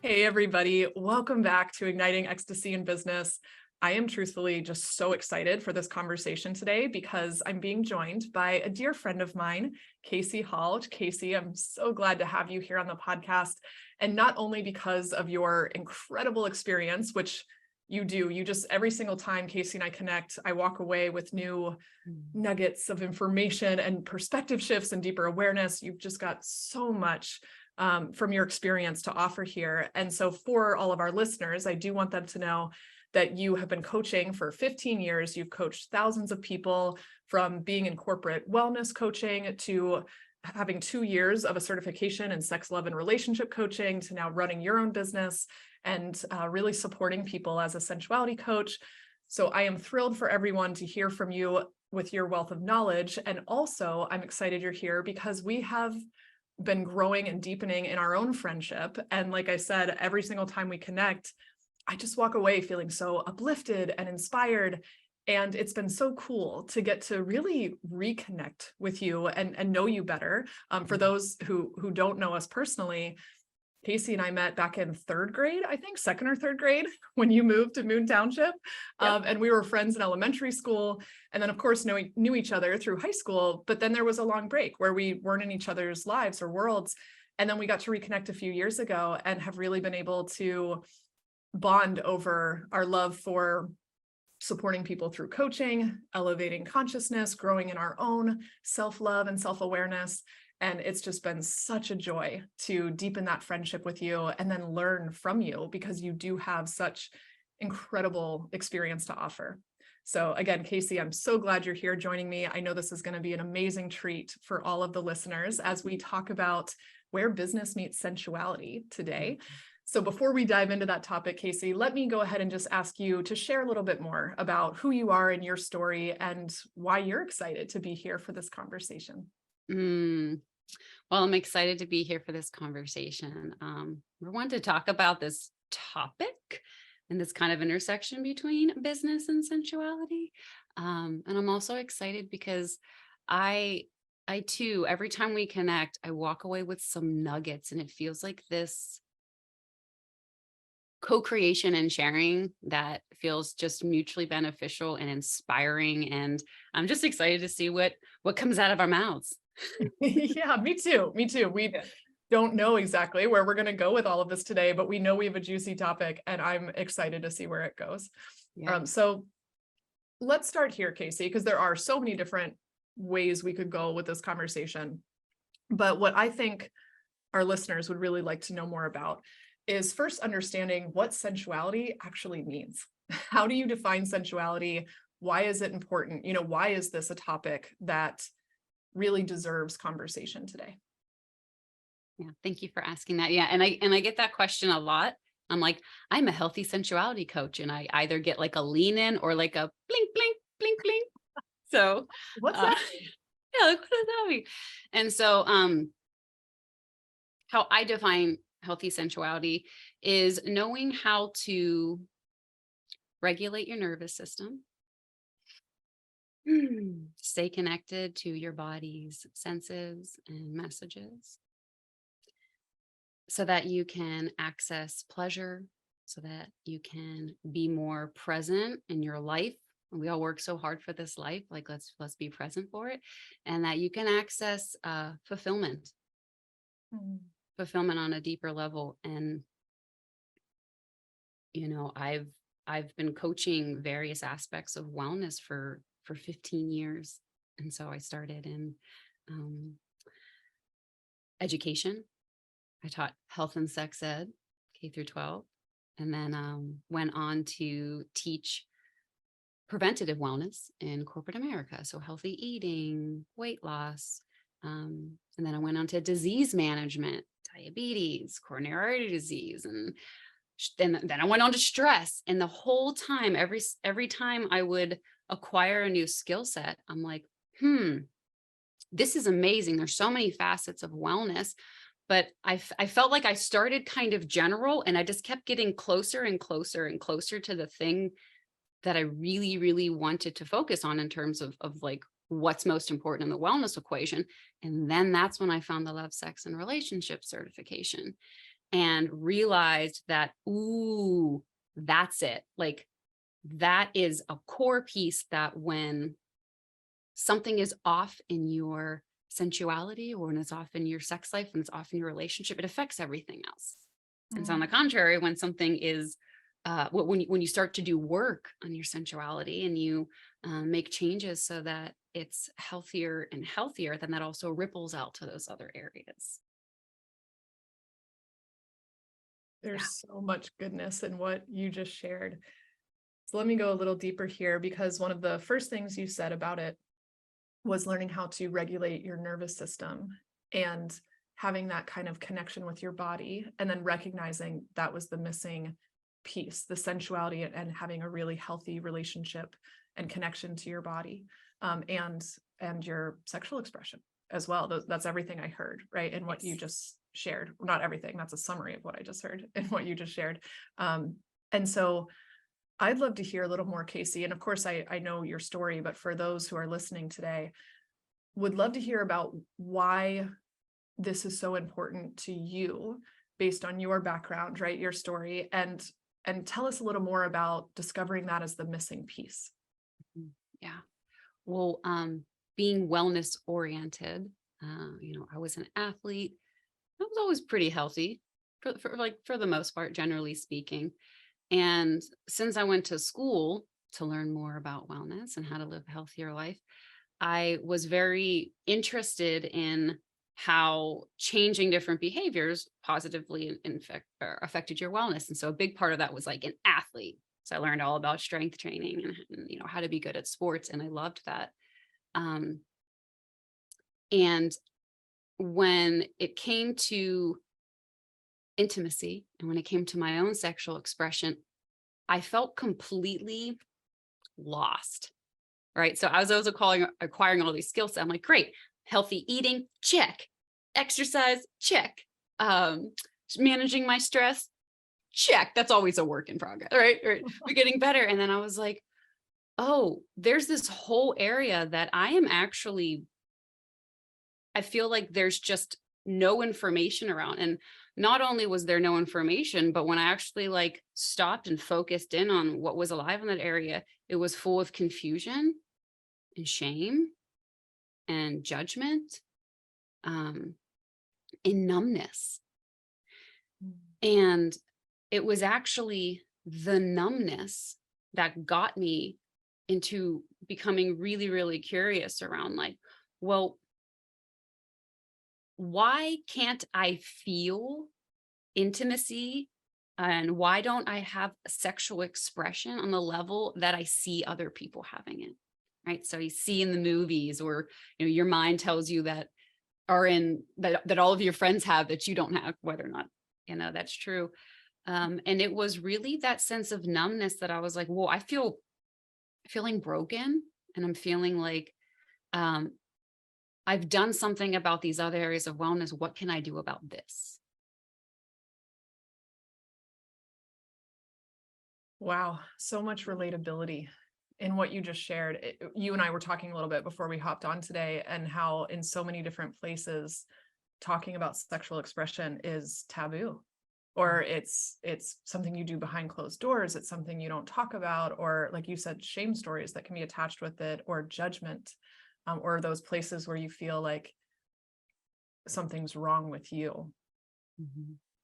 Hey, everybody. Welcome back to Igniting Ecstasy in Business. I am truthfully just so excited for this conversation today because I'm being joined by a dear friend of mine, Casey Hall. Casey, I'm so glad to have you here on the podcast. And not only because of your incredible experience, which you just every single time Casey and I connect, I walk away with new nuggets of information and perspective shifts and deeper awareness. You've just got so much from your experience to offer here. And so for all of our listeners, I do want them to know that you have been coaching for 15 years. You've coached thousands of people, from being in corporate wellness coaching to having 2 years of a certification in sex, love, and relationship coaching, to now running your own business and really supporting people as a sensuality coach. So I am thrilled for everyone to hear from you with your wealth of knowledge. And also, I'm excited you're here because we have been growing and deepening in our own friendship. And like I said, every single time we connect, I just walk away feeling so uplifted and inspired. And it's been so cool to get to really reconnect with you and know you better. For those who don't know us personally, Casey and I met back in third grade, I think, second or third grade, when you moved to Moon Township. Yep. And we were friends in elementary school. And then, of course, knew each other through high school. But then there was a long break where we weren't in each other's lives or worlds. And then we got to reconnect a few years ago and have really been able to bond over our love for supporting people through coaching, elevating consciousness, growing in our own self-love and self-awareness. And it's just been such a joy to deepen that friendship with you and then learn from you, because you do have such incredible experience to offer. So again, Casey, I'm so glad you're here joining me. I know this is going to be an amazing treat for all of the listeners as we talk about where business meets sensuality today. So before we dive into that topic, Casey, let me go ahead and just ask you to share a little bit more about who you are and your story and why you're excited to be here for this conversation. Well, I'm excited to be here for this conversation. We want to talk about this topic and this kind of intersection between business and sensuality. And I'm also excited because I too, every time we connect, I walk away with some nuggets, and it feels like this co-creation and sharing that feels just mutually beneficial and inspiring. And I'm just excited to see what comes out of our mouths. Yeah, me too. We don't know exactly where we're going to go with all of this today, but we know we have a juicy topic and I'm excited to see where it goes. Yeah. So let's start here, Casey, because there are so many different ways we could go with this conversation. But what I think our listeners would really like to know more about is first understanding what sensuality actually means. How do you define sensuality? Why is it important? Why is this a topic that really deserves conversation today? Yeah, thank you for asking that. Yeah, and I get that question a lot. I'm like, I'm a healthy sensuality coach, and I either get like a lean in or like a blink, blink, blink, blink. So what's that? Yeah, like, what does that mean? And so how I define healthy sensuality is knowing how to regulate your nervous system, stay connected to your body's senses and messages, so that you can access pleasure, so that you can be more present in your life. We all work so hard for this life, like let's be present for it, and that you can access fulfillment on a deeper level. And I've been coaching various aspects of wellness for 15 years. And so I started in education. I taught health and sex ed, K through 12, and then went on to teach preventative wellness in corporate America. So healthy eating, weight loss. And then I went on to disease management, diabetes, coronary artery disease, and then I went on to stress. And the whole time, every time I would acquire a new skill set, I'm like, this is amazing. There's so many facets of wellness. But I felt like I started kind of general, and I just kept getting closer and closer and closer to the thing that I really, really wanted to focus on in terms of like what's most important in the wellness equation. And then that's when I found the love, sex, and relationship certification. and realized that, ooh, that's it. Like that is a core piece that when something is off in your sensuality or when it's off in your sex life, when it's off in your relationship, it affects everything else. And so on the contrary, when something is, when you start to do work on your sensuality and you make changes so that it's healthier and healthier, then that also ripples out to those other areas. There's so much goodness in what you just shared. So let me go a little deeper here, because one of the first things you said about it was learning how to regulate your nervous system and having that kind of connection with your body, and then recognizing that was the missing piece, the sensuality, and having a really healthy relationship and connection to your body, and your sexual expression as well. That's everything I heard, right? And what you just shared, not everything, that's a summary of what I just heard and what you just shared. And so I'd love to hear a little more, Casey. And of course, I know your story, but for those who are listening today, would love to hear about why this is so important to you based on your background, right? Your story, and tell us a little more about discovering that as the missing piece. Yeah. Well, being wellness oriented, I was an athlete. I was always pretty healthy for the most part, generally speaking. And since I went to school to learn more about wellness and how to live a healthier life, I was very interested in how changing different behaviors positively affected your wellness. And so a big part of that was like an athlete. So I learned all about strength training and how to be good at sports. And I loved that. And when it came to intimacy and when it came to my own sexual expression, I felt completely lost. Right. So as I was acquiring all these skills, I'm like, great, healthy eating, check. Exercise, check. Managing my stress, check. That's always a work in progress, right? We're getting better. And then I was like, oh, there's this whole area that I feel like there's just no information around. And not only was there no information, but when I actually like stopped and focused in on what was alive in that area, it was full of confusion and shame and judgment, and numbness. And it was actually the numbness that got me into becoming really, really curious around like, well, why can't I feel intimacy? And why don't I have sexual expression on the level that I see other people having it? Right. So you see in the movies, or your mind tells you that that all of your friends have that you don't have, whether or not that's true. And it was really that sense of numbness that I was like, whoa, feeling broken, and I'm feeling like I've done something about these other areas of wellness. What can I do about this? Wow, so much relatability in what you just shared. You and I were talking a little bit before we hopped on today, and how in so many different places talking about sexual expression is taboo, or it's something you do behind closed doors. It's something you don't talk about, or like you said, shame stories that can be attached with it, or judgment, or those places where you feel like something's wrong with you,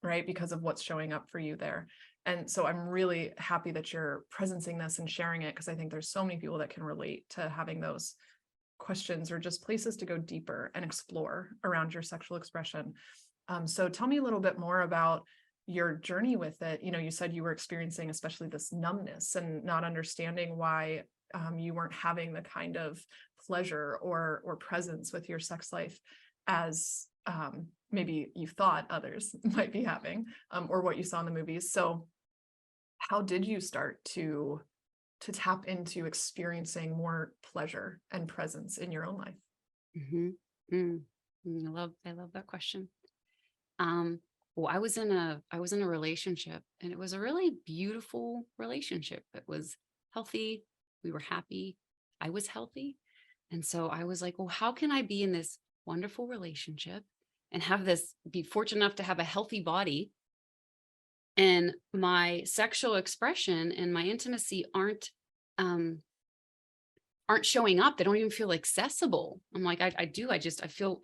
right? Because of what's showing up for you there. And so I'm really happy that you're presencing this and sharing it, because I think there's so many people that can relate to having those questions or just places to go deeper and explore around your sexual expression. So tell me a little bit more about your journey with it. You said you were experiencing especially this numbness and not understanding why you weren't having the kind of pleasure or presence with your sex life as maybe you thought others might be having, or what you saw in the movies. So how did you start to tap into experiencing more pleasure and presence in your own life? I love that question. Well, I was in a relationship, and it was a really beautiful relationship. It was healthy. We were happy. I was healthy. And so I was like, well, how can I be in this wonderful relationship and be fortunate enough to have a healthy body and my sexual expression and my intimacy aren't showing up. They don't even feel accessible. I'm like, I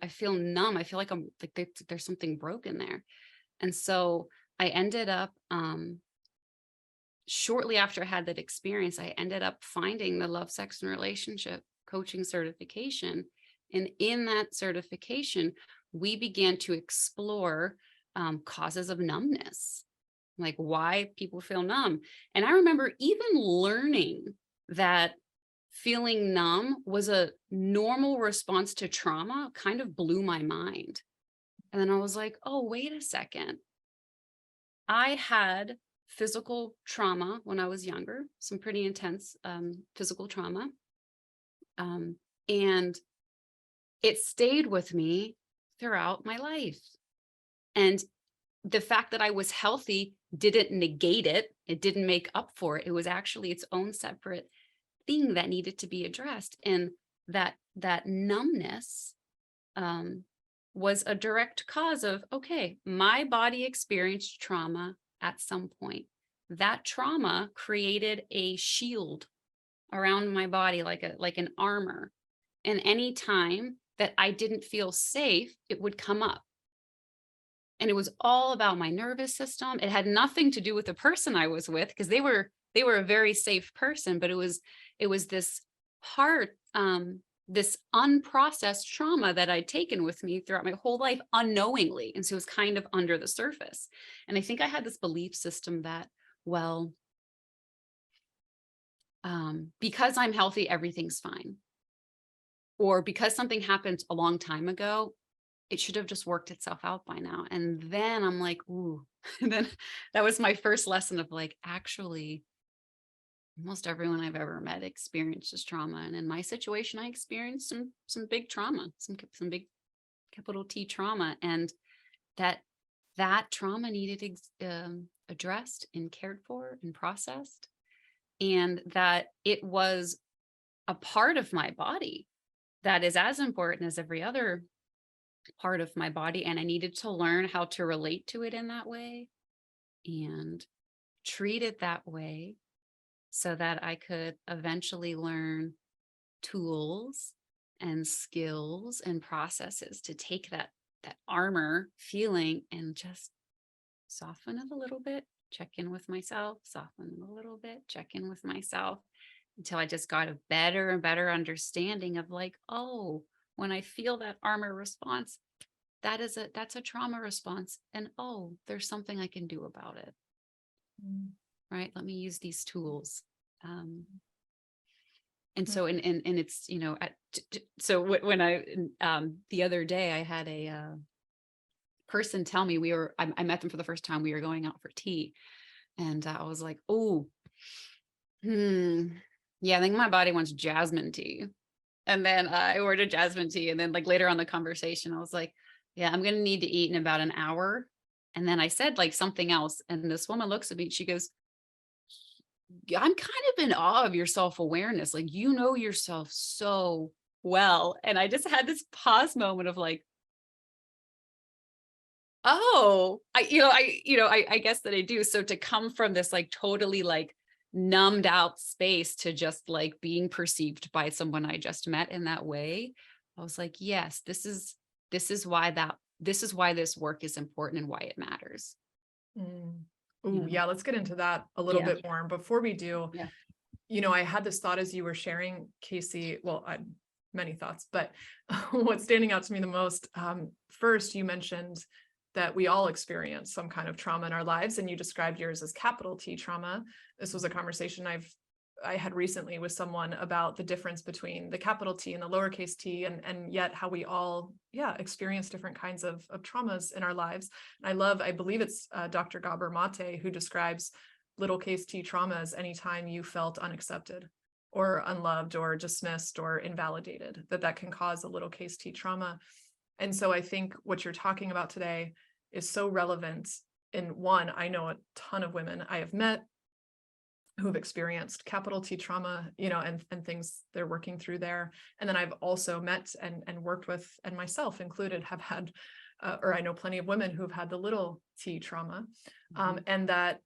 feel numb. I feel like I'm like, there's something broken there. And so I ended up, shortly after I had that experience, I ended up finding the love, sex, and relationship coaching certification. And in that certification, we began to explore causes of numbness, like why people feel numb. And I remember even learning that feeling numb was a normal response to trauma kind of blew my mind. And then I was like, oh, wait a second. I had physical trauma when I was younger, some pretty intense physical trauma. And it stayed with me throughout my life. And the fact that I was healthy didn't negate it. It didn't make up for it. It was actually its own separate thing that needed to be addressed. And that numbness was a direct cause of, okay, my body experienced trauma at some point. That trauma created a shield around my body, like an armor. And any time that I didn't feel safe, it would come up. And it was all about my nervous system. It had nothing to do with the person I was with, because they were a very safe person, but it was this part, this unprocessed trauma that I'd taken with me throughout my whole life unknowingly. And so it was kind of under the surface. And I think I had this belief system that, well, because I'm healthy, everything's fine. Or because something happened a long time ago, it should have just worked itself out by now. And then I'm like, ooh, and then that was my first lesson of like, actually, almost everyone I've ever met experiences trauma. And in my situation, I experienced some big trauma, some big capital T trauma. And that trauma needed addressed and cared for and processed. And that it was a part of my body that is as important as every other part of my body. And I needed to learn how to relate to it in that way and treat it that way so that I could eventually learn tools and skills and processes to take that armor feeling and just soften it a little bit, check in with myself, soften it a little bit, check in with myself, until I just got a better and better understanding of like, oh, when I feel that armor response, that's a trauma response. And oh, there's something I can do about it. Right? Let me use these tools. And so, and it's, so when I, the other day I had a person tell me I met them for the first time. We were going out for tea. And I was like, oh, yeah, I think my body wants jasmine tea. And then I ordered jasmine tea. And then like later on the conversation, I was like, yeah, I'm going to need to eat in about an hour. And then I said like something else. And this woman looks at me, she goes, I'm kind of in awe of your self-awareness. Like, you know yourself so well. And I just had this pause moment of like, oh, I guess that I do. So to come from this like totally like numbed out space to just like being perceived by someone I just met in that way, I was like, yes, this is why this work is important and why it matters. Oh, yeah, let's get into that a little bit more. Before we do, I had this thought as you were sharing, Casey. Well, I had many thoughts, but what's standing out to me the most, first, you mentioned that we all experience some kind of trauma in our lives, and you described yours as capital T trauma. This was a conversation I had recently with someone about the difference between the capital T and the lowercase t, and yet how we all, experience different kinds of traumas in our lives. And I believe it's Dr. Gabor Mate who describes little case T trauma as anytime you felt unaccepted or unloved or dismissed or invalidated, that can cause a little case T trauma. And so I think what you're talking about today is so relevant. In one, I know a ton of women I have met who've experienced capital T trauma, and things they're working through there. And then I've also met and worked with, and myself included, have had or I know plenty of women who've had the little t trauma, Mhm. and that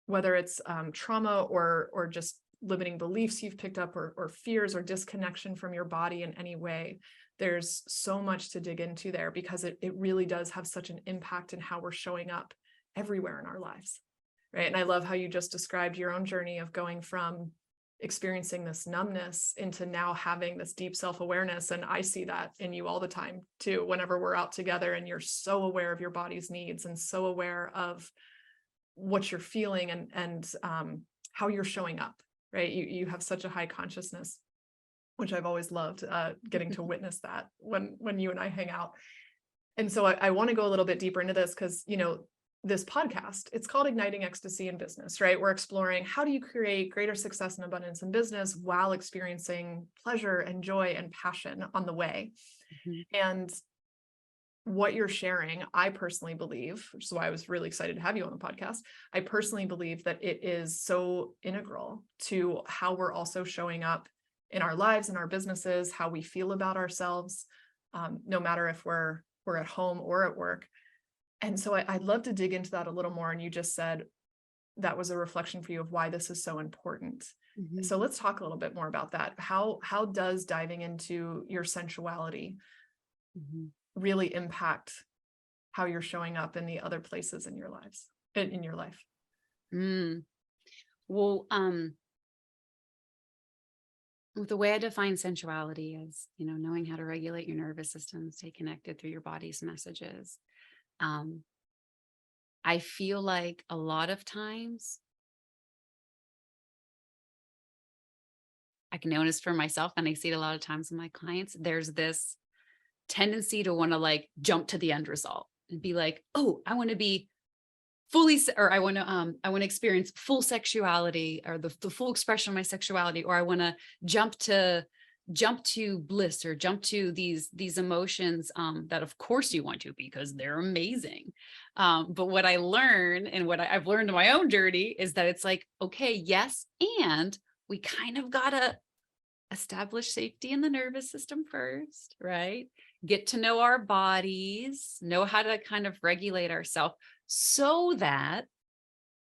whether it's trauma or just limiting beliefs you've picked up, or fears or disconnection from your body in any way, there's so much to dig into there, because it really does have such an impact in how we're showing up everywhere in our lives, right? And I love how you just described your own journey of going from experiencing this numbness into now having this deep self-awareness. And I see that in you all the time too, whenever we're out together and you're so aware of your body's needs and so aware of what you're feeling, and how you're showing up, right? You have such a high consciousness, which I've always loved, getting to witness that when you and I hang out. And so I want to go a little bit deeper into this, because, this podcast, it's called Igniting Ecstasy in Business, right? We're exploring, how do you create greater success and abundance in business while experiencing pleasure and joy and passion on the way. Mhm. And what you're sharing, I personally believe, which is why I was really excited to have you on the podcast, I personally believe that it is so integral to how we're also showing up in our lives, in our businesses, how we feel about ourselves, no matter if we're at home or at work. And so I'd love to dig into that a little more. And you just said that was a reflection for you of why this is so important. Mhm. So let's talk a little bit more about that. How does diving into your sensuality Mhm. really impact how you're showing up in the other places in your lives, in your life? Mm. Well, the way I define sensuality is, knowing how to regulate your nervous system, stay connected through your body's messages. Um, I feel like a lot of times I can notice for myself, and I see it a lot of times in my clients, there's this tendency to want to like jump to the end result and be like, oh, I want to be or I want to experience full sexuality, or the full expression of my sexuality, or I want to jump to bliss, or jump to these emotions, that of course you want to, because they're amazing. But what I learn, and what I've learned in my own journey, is that it's like, okay, yes, and we kind of gotta establish safety in the nervous system first, right? Get to know our bodies, know how to kind of regulate ourselves, so that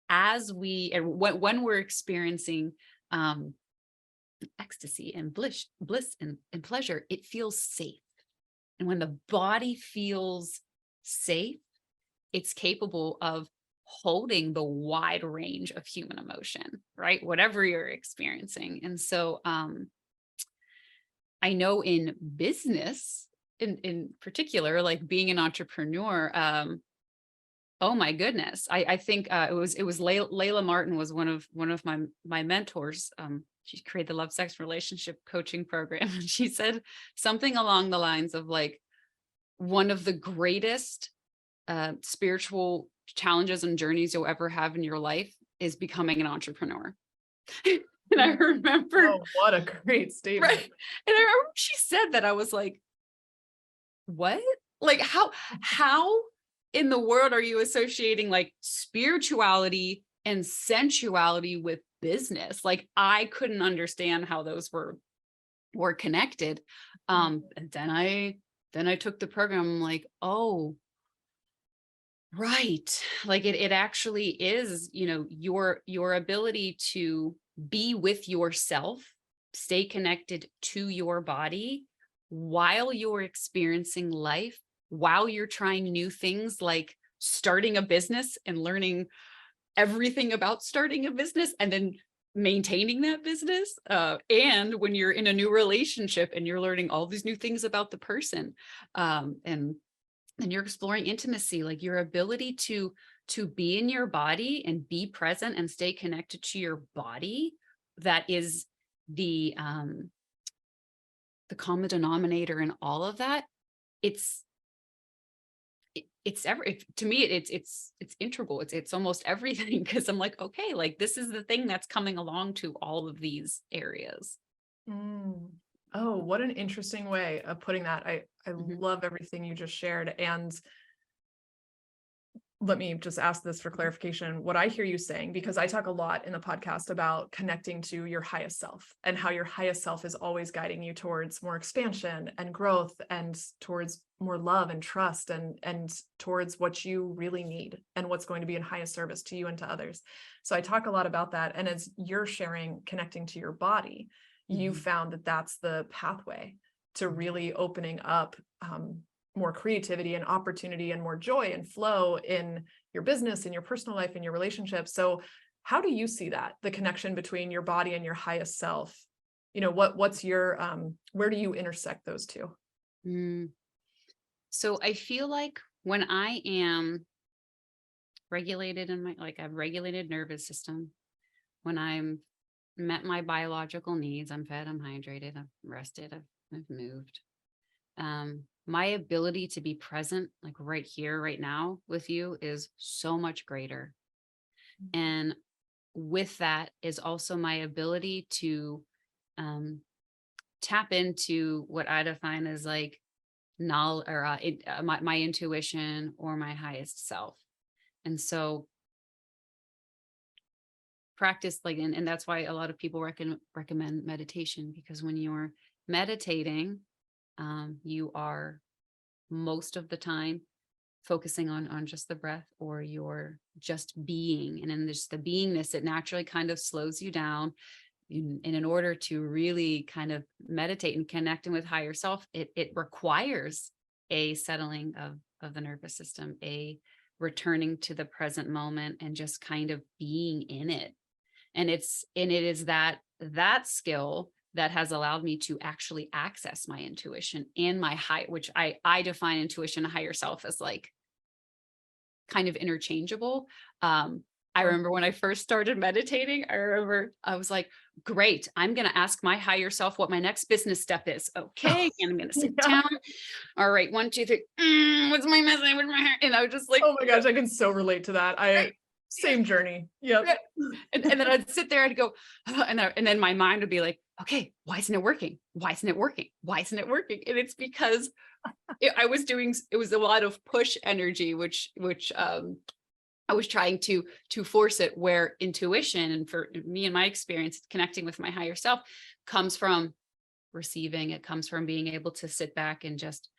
when we're experiencing ecstasy and bliss and pleasure, it feels safe. And when the body feels safe, it's capable of holding the wide range of human emotion, right? Whatever you're experiencing. And so I know in business, in particular, like being an entrepreneur, oh my goodness, I think it was Layla Martin was one of my mentors. She created the Love, Sex, Relationship Coaching Program, and she said something along the lines of like, one of the greatest spiritual challenges and journeys you'll ever have in your life is becoming an entrepreneur. And I remember, Oh, what a great right, statement. and I remember she said that, I was like, what? Like, how in the world are you associating like spirituality and sensuality with business? Like, I couldn't understand how those were connected. And then I took the program. I'm like, oh, right. Like it actually is, your ability to be with yourself, stay connected to your body while you're experiencing life, while you're trying new things like starting a business and learning everything about starting a business, and then maintaining that business. And when you're in a new relationship and you're learning all these new things about the person, and you're exploring intimacy, like your ability to be in your body and be present and stay connected to your body, that is the common denominator in all of that. To me, it's integral. It's almost everything, because I'm like, okay, like this is the thing that's coming along to all of these areas. Mm. Oh, what an interesting way of putting that. I Mhm. love everything you just shared. And let me just ask this for clarification. What I hear you saying, because I talk a lot in the podcast about connecting to your highest self and how your highest self is always guiding you towards more expansion and growth and towards more love and trust and towards what you really need and what's going to be in highest service to you and to others. So I talk a lot about that. And as you're sharing, connecting to your body, you found that that's the pathway to really opening up more creativity and opportunity and more joy and flow in your business, in your personal life, in your relationships. So how do you see that, the connection between your body and your highest self? What's your, where do you intersect those two? So I feel like when I am regulated in my, like a regulated nervous system, when I'm met my biological needs, I'm fed, I'm hydrated, I'm rested, I've moved. My ability to be present, like right here, right now with you, is so much greater. And with that is also my ability to tap into what I define as like knowledge or my intuition or my highest self. And so practice like, and that's why a lot of people recommend meditation, because when you're meditating, you are most of the time focusing on just the breath, or you're just being. And in this, the beingness, it naturally kind of slows you down. And in order to really kind of meditate and connecting with higher self, it requires a settling of the nervous system, a returning to the present moment and just kind of being in it. And it is that skill that has allowed me to actually access my intuition and my high, which I define intuition and higher self as like kind of interchangeable. I remember when I first started meditating, I was like, great, I'm going to ask my higher self what my next business step is. Okay. And I'm going to sit down. All right. 1, 2, 3. What's my message with my hair? And I was just like, oh my gosh, I can so relate to that. Same journey. Yep. And then I'd sit there and go, and then my mind would be like, okay, why isn't it working? Why isn't it working? Why isn't it working? And it's because it was a lot of push energy, which I was trying to force it, where intuition, and for me and my experience connecting with my higher self, comes from receiving. It comes from being able to sit back and just,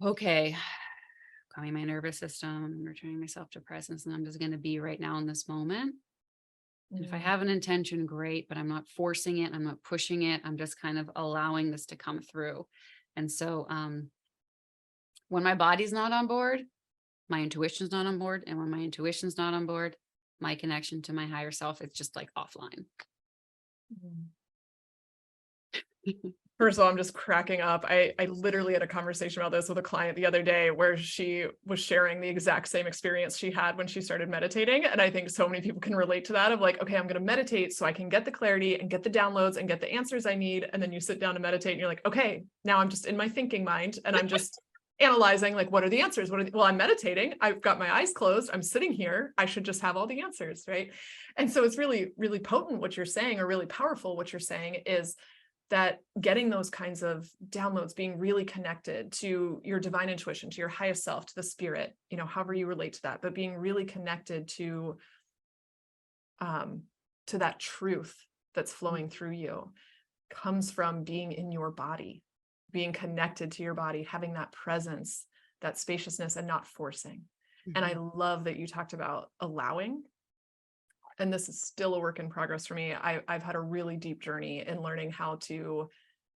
okay, calming my nervous system, returning myself to presence, and I'm just going to be right now in this moment. And if I have an intention, great, but I'm not forcing it. I'm not pushing it. I'm just kind of allowing this to come through. And so when my body's not on board, my intuition's not on board. And when my intuition's not on board, my connection to my higher self is just like offline. First of all, I'm just cracking up. I literally had a conversation about this with a client the other day where she was sharing the exact same experience she had when she started meditating. And I think so many people can relate to that, of like, okay, I'm going to meditate so I can get the clarity and get the downloads and get the answers I need. And then you sit down to meditate and you're like, okay, now I'm just in my thinking mind and I'm just analyzing, like, what are the answers? Well, I'm meditating. I've got my eyes closed. I'm sitting here. I should just have all the answers, right? And so it's really, really potent what you're saying, or really powerful what you're saying, is that getting those kinds of downloads, being really connected to your divine intuition, to your highest self, to the spirit, however you relate to that, but being really connected to that truth that's flowing through you, comes from being in your body, being connected to your body, having that presence, that spaciousness, and not forcing. And I love that you talked about allowing. And this is still a work in progress for me. I've had a really deep journey in learning how to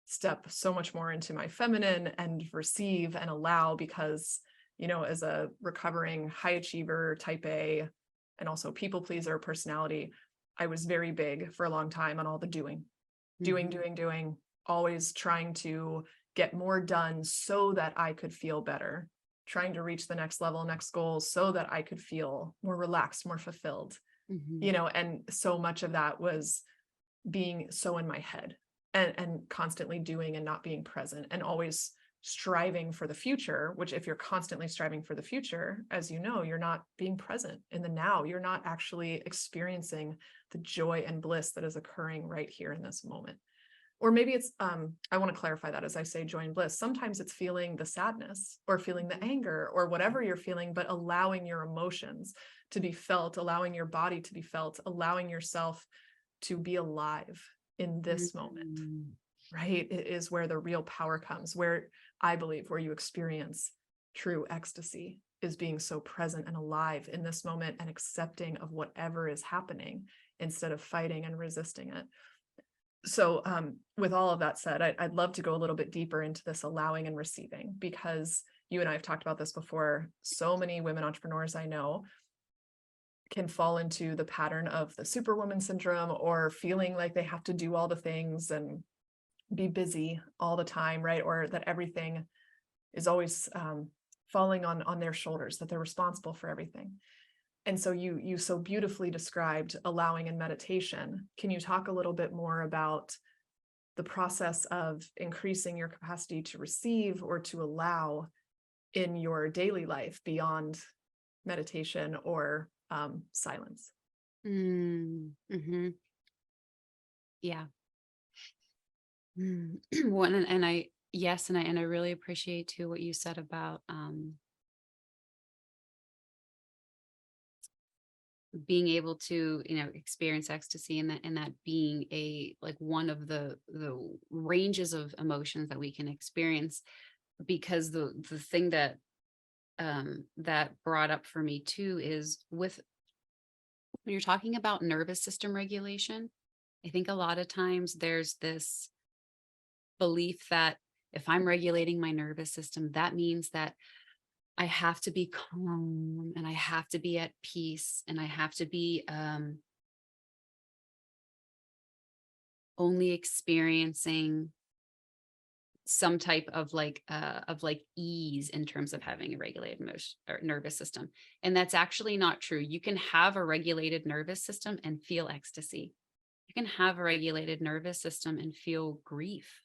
step so much more into my feminine and receive and allow, because, as a recovering high achiever, type A, and also people pleaser personality, I was very big for a long time on all the doing, always trying to get more done so that I could feel better, trying to reach the next level, next goal, so that I could feel more relaxed, more fulfilled. And so much of that was being so in my head and constantly doing and not being present, and always striving for the future, which, if you're constantly striving for the future, as you know, you're not being present in the now. You're not actually experiencing the joy and bliss that is occurring right here in this moment. or maybe it's, I want to clarify that as I say joy and bliss. Sometimes it's feeling the sadness or feeling the anger or whatever you're feeling, but allowing your emotions to be felt, allowing your body to be felt, allowing yourself to be alive in this moment, right? It is where the real power comes, where I believe where you experience true ecstasy is being so present and alive in this moment and accepting of whatever is happening instead of fighting and resisting it. So with all of that said, I'd love to go a little bit deeper into this allowing and receiving, because you and I have talked about this before. So many women entrepreneurs I know can fall into the pattern of the superwoman syndrome, or feeling like they have to do all the things and be busy all the time, right? Or that everything is always falling on their shoulders, that they're responsible for everything. And so you so beautifully described allowing in meditation. Can you talk a little bit more about the process of increasing your capacity to receive or to allow in your daily life beyond meditation or silence? Mm-hmm. Yeah. One, and I, yes, and I really appreciate too what you said about being able to, experience ecstasy, and that being a like one of the ranges of emotions that we can experience. Because the thing that that brought up for me too is, with when you're talking about nervous system regulation, I think a lot of times there's this belief that if I'm regulating my nervous system, that means that I have to be calm and I have to be at peace and I have to be only experiencing some type of like ease in terms of having a regulated emotion or nervous system. And that's actually not true. You can have a regulated nervous system and feel ecstasy. You can have a regulated nervous system and feel grief,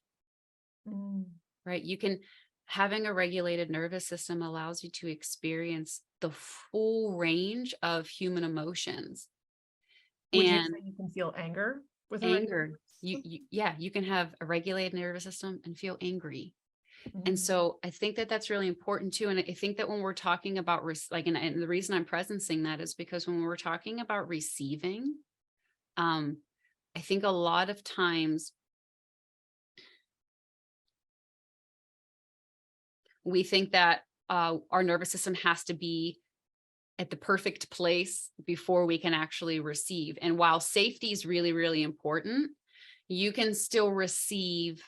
right? You can, having a regulated nervous system allows you to experience the full range of human emotions. Would you And say you can feel anger with a regular anger, yeah, you can have a regulated nervous system and feel angry. And Mm. so I think that that's really important too. And I think that when we're talking about and the reason I'm presencing that is because when we're talking about receiving, I think a lot of times we think that our nervous system has to be at the perfect place before we can actually receive. And while safety is really, really important, you can still receive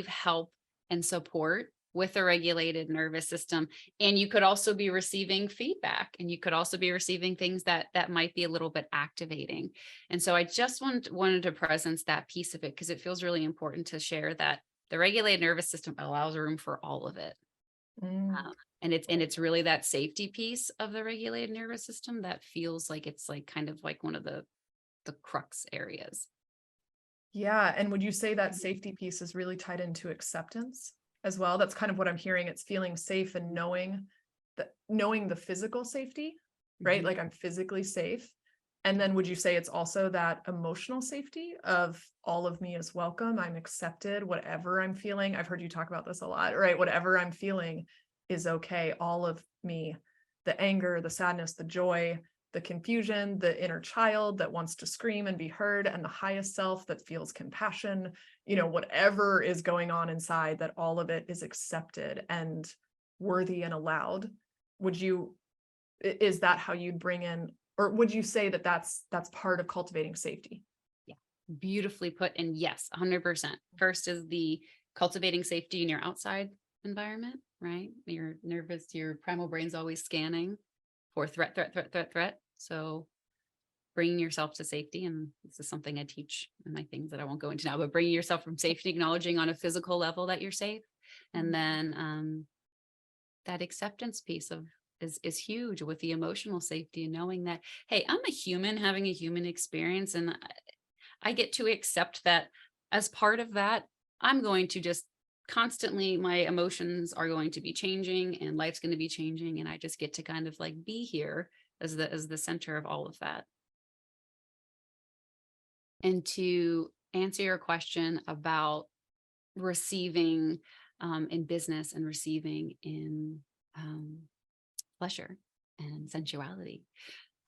help and support with a regulated nervous system. And you could also be receiving feedback, and you could also be receiving things that might be a little bit activating. And so I just wanted to presence that piece of it, because it feels really important to share that the regulated nervous system allows room for all of it. And it's really that safety piece of the regulated nervous system that feels like it's like kind of like one of the crux areas. Yeah. And would you say that safety piece is really tied into acceptance as well? That's kind of what I'm hearing. It's feeling safe and knowing the physical safety, right? Like I'm physically safe. And then would you say it's also that emotional safety of all of me is welcome, I'm accepted, whatever I'm feeling? I've heard you talk about this a lot, right? Whatever I'm feeling is okay. All of me, the anger, the sadness, the joy, the confusion, the inner child that wants to scream and be heard, and the highest self that feels compassion, whatever is going on inside, that all of it is accepted and worthy and allowed. Is that how you'd bring in, or would you say that that's part of cultivating safety? Yeah, beautifully put. And yes, 100%. First is the cultivating safety in your outside environment, right? Your primal brain's always scanning for threat, threat, threat, threat, threat. So bringing yourself to safety, and this is something I teach in my things that I won't go into now, but bringing yourself from safety, acknowledging on a physical level that you're safe. And then that acceptance piece is huge with the emotional safety, and knowing that, hey, I'm a human having a human experience, and I get to accept that as part of that. I'm going to just constantly, my emotions are going to be changing and life's going to be changing. And I just get to kind of like be here as the center of all of that. And to answer your question about receiving in business and receiving in pleasure and sensuality.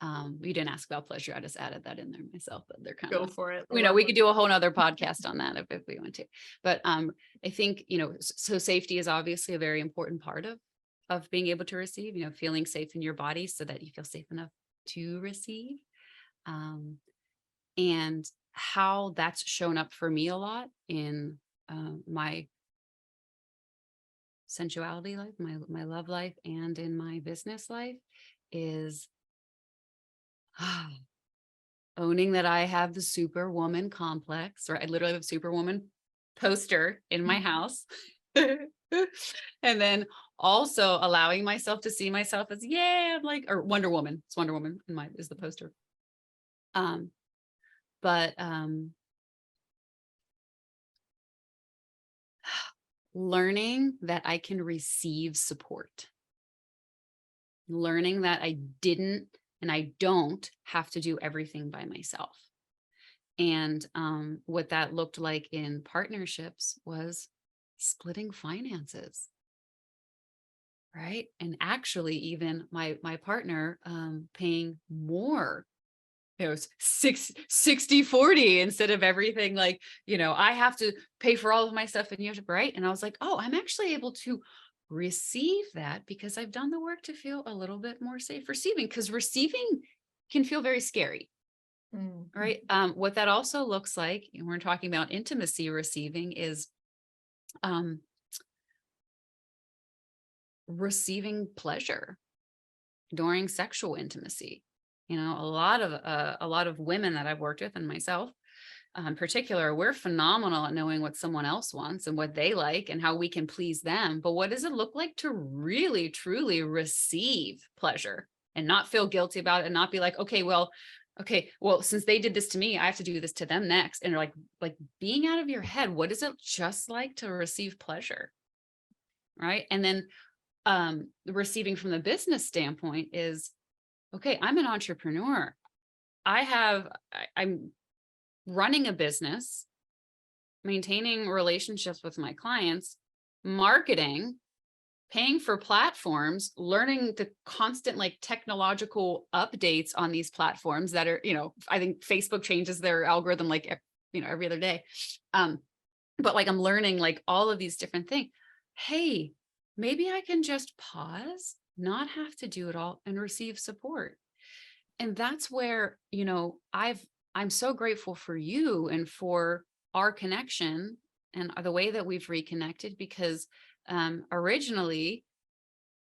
You didn't ask about pleasure. I just added that in there myself, but they're kind Go of, for it. we could do a whole nother podcast on that if we want to. But I think, so safety is obviously a very important part of being able to receive, feeling safe in your body so that you feel safe enough to receive. And how that's shown up for me a lot in my sensuality life, my love life, and in my business life is owning that I have the superwoman complex, or I literally have a superwoman poster in my house. And then also allowing myself to see myself as, I'm like, or Wonder Woman. It's Wonder Woman is the poster. But learning that I can receive support, learning that I didn't and I don't have to do everything by myself. And what that looked like in partnerships was splitting finances, right? And actually even my partner paying more. It was 60-40 instead of everything like, I have to pay for all of my stuff and you have to, right? And I was like, oh, I'm actually able to receive that because I've done the work to feel a little bit more safe receiving, because receiving can feel very scary, right? What that also looks like, and we're talking about intimacy receiving, is receiving pleasure during sexual intimacy. A lot of women that I've worked with, and myself in particular, we're phenomenal at knowing what someone else wants and what they like and how we can please them. But what does it look like to really, truly receive pleasure and not feel guilty about it and not be like, okay, well, since they did this to me, I have to do this to them next. And like being out of your head, what is it just like to receive pleasure? Right. And then receiving from the business standpoint is, okay, I'm an entrepreneur. I'm running a business, maintaining relationships with my clients, marketing, paying for platforms, learning the constant technological updates on these platforms that are, I think Facebook changes their algorithm every other day. But I'm learning all of these different things. Hey, maybe I can just pause, not have to do it all, and receive support. And that's where, I'm so grateful for you and for our connection and the way that we've reconnected, because originally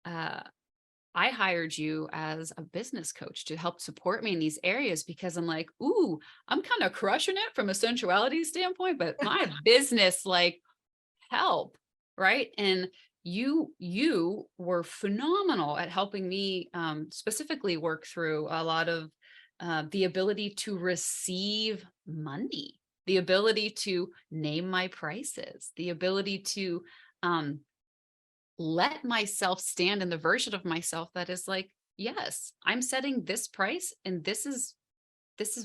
I hired you as a business coach to help support me in these areas, because I'm like, ooh, I'm kind of crushing it from a sensuality standpoint, but my business help, right? And you were phenomenal at helping me specifically work through a lot of the ability to receive money, the ability to name my prices, the ability to let myself stand in the version of myself that is like, yes, I'm setting this price and this is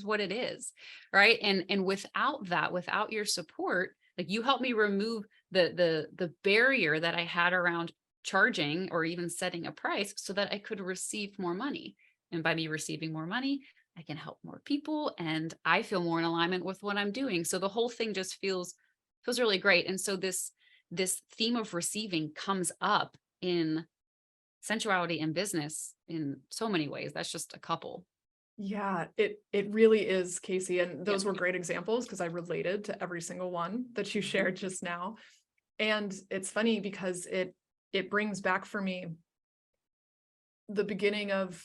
what it is, right? And without your support, you helped me remove the barrier that I had around charging or even setting a price so that I could receive more money. And by me receiving more money, I can help more people and I feel more in alignment with what I'm doing. So the whole thing just feels really great. And so this theme of receiving comes up in sensuality and business in so many ways. That's just a couple. Yeah, it really is, Casey. And those were great examples because I related to every single one that you shared just now. And it's funny because it brings back for me the beginning of,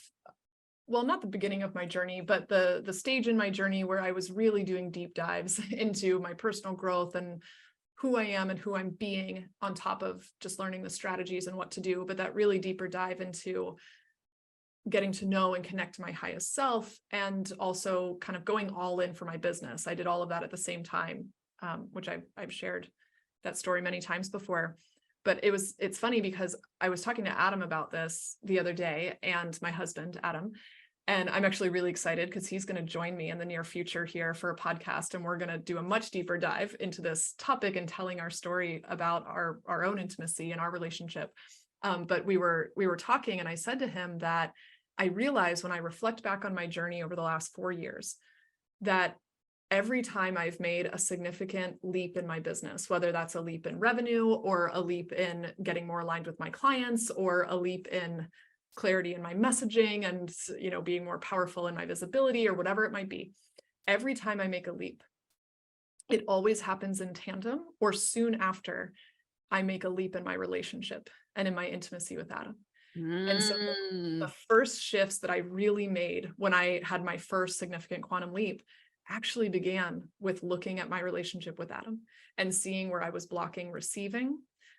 well, not the beginning of my journey, but the stage in my journey where I was really doing deep dives into my personal growth and who I am and who I'm being, on top of just learning the strategies and what to do. But that really deeper dive into getting to know and connect to my highest self, and also kind of going all in for my business. I did all of that at the same time, which I've shared that story many times before. But it's funny because I was talking to Adam about this the other day, and my husband, Adam, And I'm actually really excited because he's going to join me in the near future here for a podcast. And we're going to do a much deeper dive into this topic and telling our story about our own intimacy and our relationship. But we were talking, and I said to him that I realize when I reflect back on my journey over the last 4 years, that every time I've made a significant leap in my business, whether that's a leap in revenue or a leap in getting more aligned with my clients or a leap in clarity in my messaging and, being more powerful in my visibility or whatever it might be, every time I make a leap, it always happens in tandem or soon after I make a leap in my relationship and in my intimacy with Adam. And so the first shifts that I really made when I had my first significant quantum leap actually began with looking at my relationship with Adam and seeing where I was blocking receiving,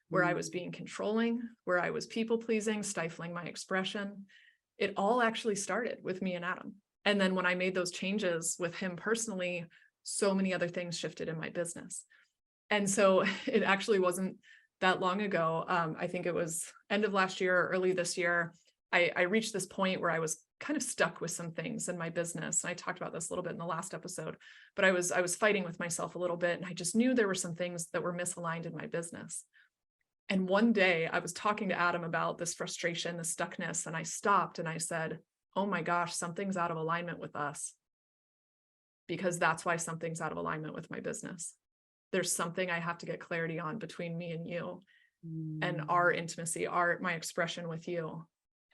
where I was being controlling, where I was people pleasing, stifling my expression. It all actually started with me and Adam. And then when I made those changes with him personally, so many other things shifted in my business. And so it actually wasn't that long ago. I think it was end of last year or early this year. I reached this point where I was kind of stuck with some things in my business. And I talked about this a little bit in the last episode, but I was fighting with myself a little bit. And I just knew there were some things that were misaligned in my business. And one day I was talking to Adam about this frustration, the stuckness, and I stopped and I said, oh my gosh, something's out of alignment with us, because that's why something's out of alignment with my business. There's something I have to get clarity on between me and you and our intimacy, my expression with you.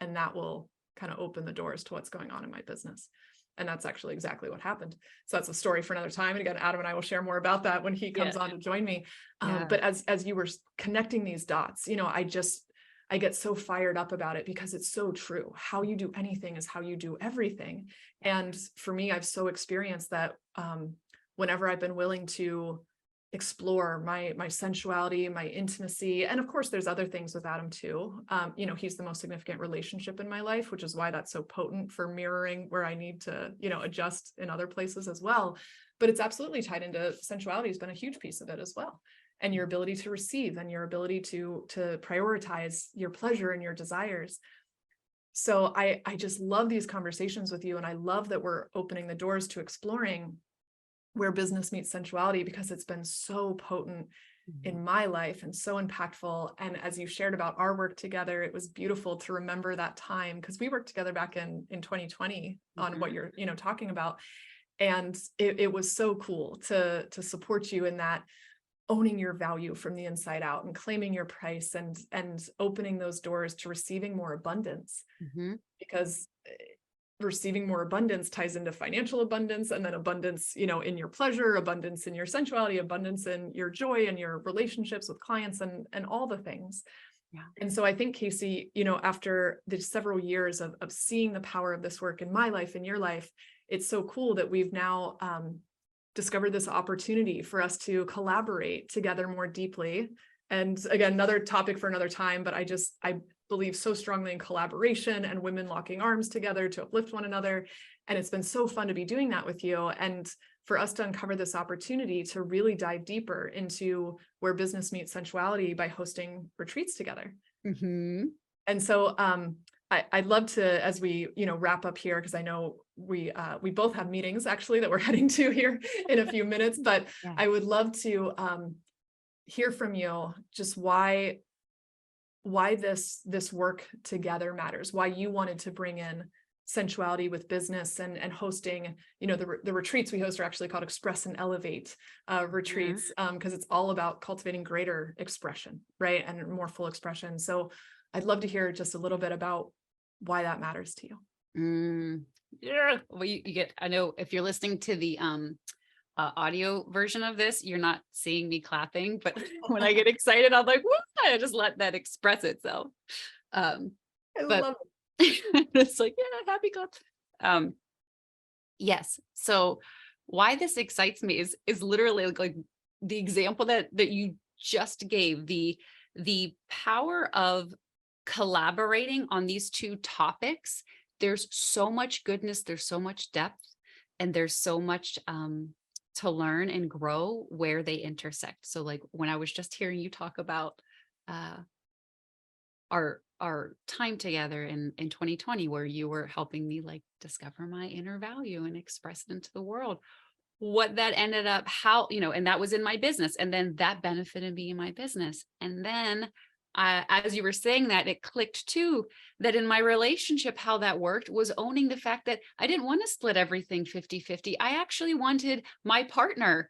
And that will kind of open the doors to what's going on in my business. And that's actually exactly what happened. So that's a story for another time. And again, Adam and I will share more about that when he comes on to join me. But as you were connecting these dots, I get so fired up about it because it's so true. How you do anything is how you do everything. And for me, I've so experienced that whenever I've been willing to explore my sensuality, my intimacy. And of course, there's other things with Adam too. He's the most significant relationship in my life, which is why that's so potent for mirroring where I need to, adjust in other places as well. But it's absolutely tied into sensuality has been a huge piece of it as well. And your ability to receive and your ability to prioritize your pleasure and your desires. So I just love these conversations with you. And I love that we're opening the doors to exploring where business meets sensuality, because it's been so potent in my life and so impactful. And as you shared about our work together, it was beautiful to remember that time, because we worked together back in 2020 on what you're, talking about. And it was so cool to support you in that, owning your value from the inside out and claiming your price and opening those doors to receiving more abundance, because receiving more abundance ties into financial abundance, and then abundance, in your pleasure, abundance in your sensuality, abundance in your joy and your relationships with clients and all the things. Yeah. And so I think, Casey, after the several years of seeing the power of this work in my life and your life, it's so cool that we've now discovered this opportunity for us to collaborate together more deeply. And again, another topic for another time, but I believe so strongly in collaboration and women locking arms together to uplift one another. And it's been so fun to be doing that with you. And for us to uncover this opportunity to really dive deeper into where business meets sensuality by hosting retreats together. And so I'd love to, as we, wrap up here, because I know we both have meetings actually that we're heading to here in a few minutes, but I would love to hear from you just why this work together matters, why you wanted to bring in sensuality with business and hosting, the retreats we host are actually called Express and Elevate retreats, because it's all about cultivating greater expression, right? And more full expression. So I'd love to hear just a little bit about why that matters to you. Well, you get, I know if you're listening to the audio version of this, you're not seeing me clapping, but when I get excited, I'm like, whoa, I just let that express itself. I love it. It's like, happy clap. Yes. So why this excites me is literally like the example that you just gave, the power of collaborating on these two topics. There's so much goodness, there's so much depth, and there's so much to learn and grow where they intersect. So like when I was just hearing you talk about our our time together in 2020, where you were helping me like discover my inner value and express it into the world, what that ended up, how, and that was in my business. And then that benefited me in my business. And then as you were saying that, it clicked too, that in my relationship, how that worked was owning the fact that I didn't want to split everything 50-50. I actually wanted my partner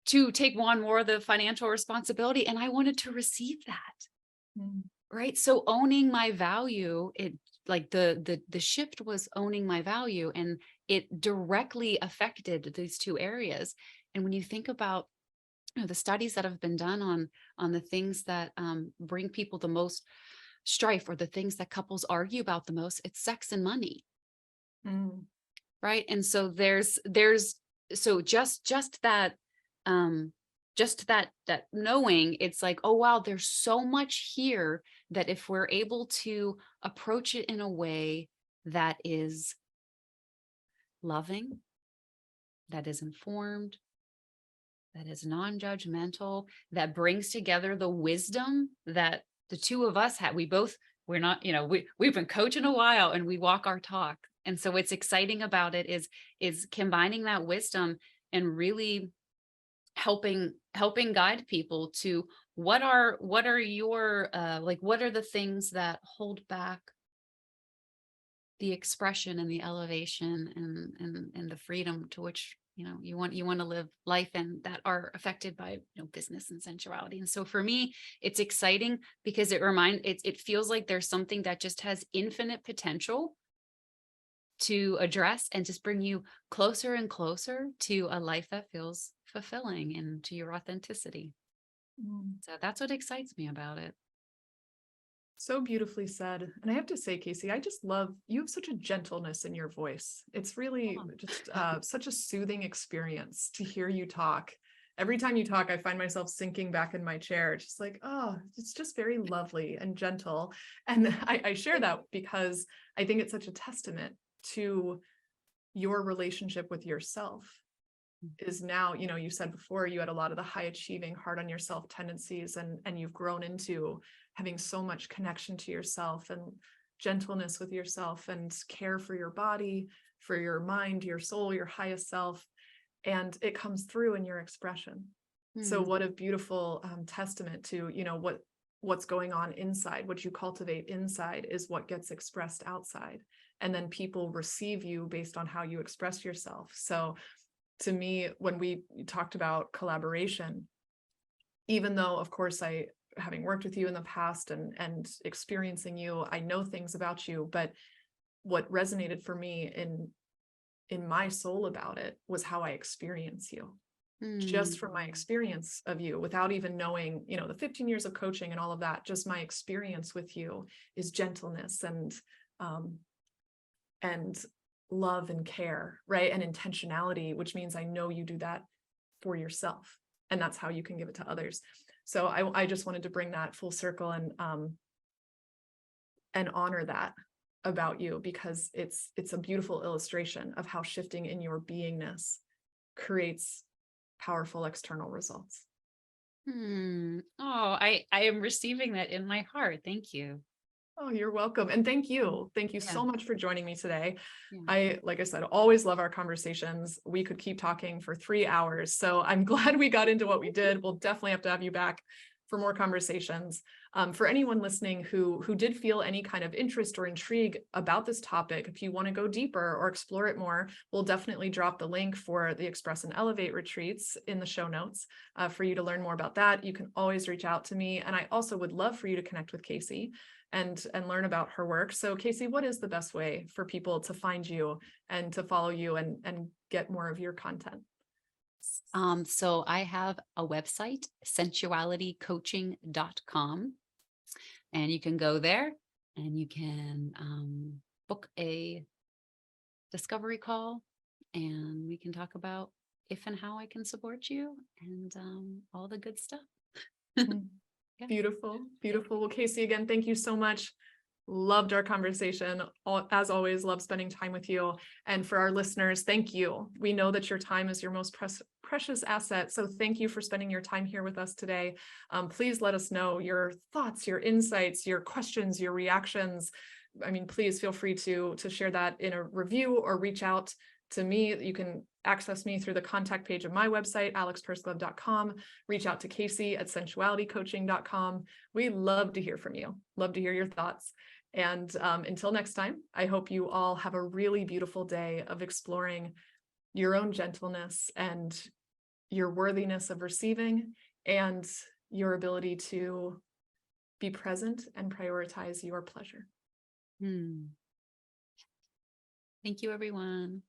to take on more of the financial responsibility, and I wanted to receive that. Mm. Right. So owning my value, it like the shift was owning my value, and it directly affected these two areas. And when you think about the studies that have been done on the things that bring people the most strife, or the things that couples argue about the most, it's sex and money. Mm. Right. And so there's so just that that knowing, it's like, oh wow, there's so much here, that if we're able to approach it in a way that is loving, that is informed, that is non-judgmental, that brings together the wisdom that the two of us had. We're not, we've been coaching a while, and we walk our talk. And so what's exciting about it is combining that wisdom and really helping guide people to what are your like, what are the things that hold back the expression and the elevation and the freedom to which you want to live life, and that are affected by business and sensuality. And so for me, it's exciting because it feels like there's something that just has infinite potential to address, and just bring you closer and closer to a life that feels fulfilling and to your authenticity. Mm. So that's what excites me about it. So beautifully said. And I have to say, Casey, I just love, you have such a gentleness in your voice. It's really Oh. just such a soothing experience to hear you talk. Every time you talk, I find myself sinking back in my chair, just like, oh, it's just very lovely and gentle. And I share that because I think it's such a testament to your relationship with yourself. Is now, you said before you had a lot of the high achieving, hard on yourself tendencies, and you've grown into having so much connection to yourself and gentleness with yourself and care for your body, for your mind, your soul, your highest self. And it comes through in your expression. So Hmm. what a beautiful testament to, what's going on inside. What you cultivate inside is what gets expressed outside. And then people receive you based on how you express yourself. So to me, when we talked about collaboration, even though, of course, having worked with you in the past and experiencing you, I know things about you, but what resonated for me in my soul about it was how I experience you. Hmm. Just from my experience of you, without even knowing, the 15 years of coaching and all of that, just my experience with you is gentleness and love and care, right? And intentionality, which means I know you do that for yourself, and that's how you can give it to others. So I just wanted to bring that full circle and honor that about you, because it's a beautiful illustration of how shifting in your beingness creates powerful external results. Oh, I am receiving that in my heart. Thank you. Oh, you're welcome. And thank you. Thank you Yeah. so much for joining me today. Yeah. Like I said, always love our conversations. We could keep talking for 3 hours. So I'm glad we got into what we did. We'll definitely have to have you back for more conversations. For anyone listening who did feel any kind of interest or intrigue about this topic, if you want to go deeper or explore it more, we'll definitely drop the link for the Express and Elevate retreats in the show notes for you to learn more about that. You can always reach out to me. And I also would love for you to connect with Casey and learn about her work. So Casey, what is the best way for people to find you and to follow you and get more of your content? So I have a website, sensualitycoaching.com, and you can go there and you can book a discovery call, and we can talk about if and how I can support you, and all the good stuff. Beautiful, beautiful. Well, Casey, again, thank you so much. Loved our conversation. As always, love spending time with you. And for our listeners, thank you. We know that your time is your most precious asset. So thank you for spending your time here with us today. Please let us know your thoughts, your insights, your questions, your reactions. I mean, please feel free to share that in a review or reach out to me. You can access me through the contact page of my website, alexpursglove.com. Reach out to Casey at sensualitycoaching.com. We love to hear from you. Love to hear your thoughts. And until next time, I hope you all have a really beautiful day of exploring your own gentleness and your worthiness of receiving and your ability to be present and prioritize your pleasure. Thank you, everyone.